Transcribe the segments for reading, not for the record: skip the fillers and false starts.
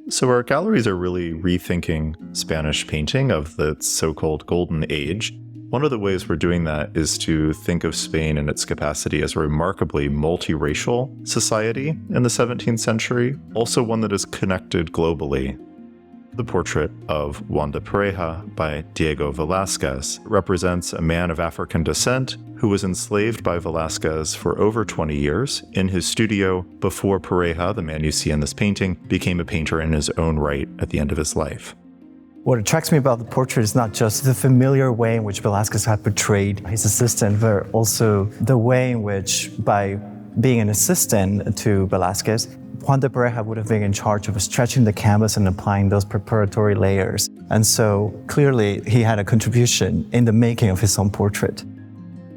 So our galleries are really rethinking Spanish painting of the so-called Golden Age. One of the ways we're doing that is to think of Spain and its capacity as a remarkably multiracial society in the 17th century, also one that is connected globally. The portrait of Juan de Pareja by Diego Velázquez represents a man of African descent who was enslaved by Velázquez for over 20 years in his studio before Pareja, the man you see in this painting, became a painter in his own right at the end of his life. What attracts me about the portrait is not just the familiar way in which Velázquez had portrayed his assistant, but also the way in which, by being an assistant to Velázquez, Juan de Pareja would have been in charge of stretching the canvas and applying those preparatory layers. And so clearly he had a contribution in the making of his own portrait.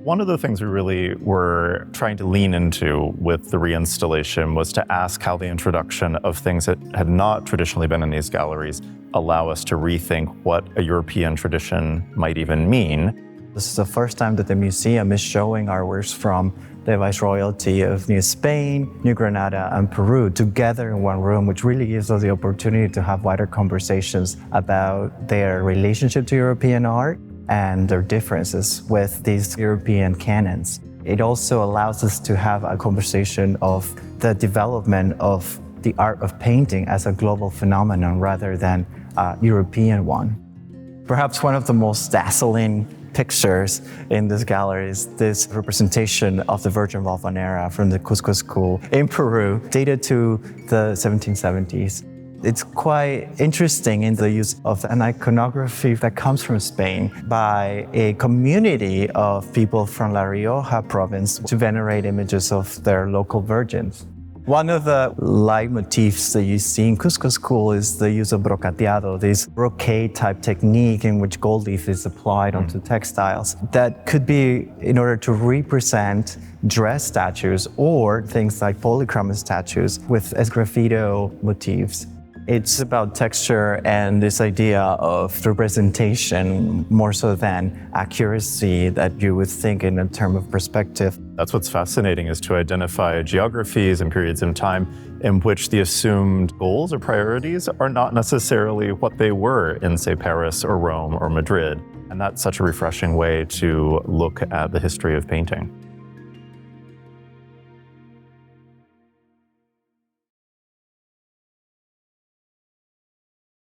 One of the things we really were trying to lean into with the reinstallation was to ask how the introduction of things that had not traditionally been in these galleries allow us to rethink what a European tradition might even mean. This is the first time that the museum is showing our works from the Viceroyalty of New Spain, New Granada, and Peru together in one room, which really gives us the opportunity to have wider conversations about their relationship to European art and their differences with these European canons. It also allows us to have a conversation of the development of the art of painting as a global phenomenon rather than a European one. Perhaps one of the most dazzling pictures in this gallery is this representation of the Virgin Valvanera from the Cusco School in Peru, dated to the 1770s. It's quite interesting in the use of an iconography that comes from Spain by a community of people from La Rioja province to venerate images of their local virgins. One of the leitmotifs that you see in Cusco School is the use of brocateado, this brocade type technique in which gold leaf is applied onto textiles. That could be in order to represent dress statues or things like polychrome statues with esgraffito motifs. It's about texture and this idea of representation more so than accuracy that you would think in a term of perspective. That's what's fascinating, is to identify geographies and periods in time in which the assumed goals or priorities are not necessarily what they were in, say, Paris or Rome or Madrid. And that's such a refreshing way to look at the history of painting.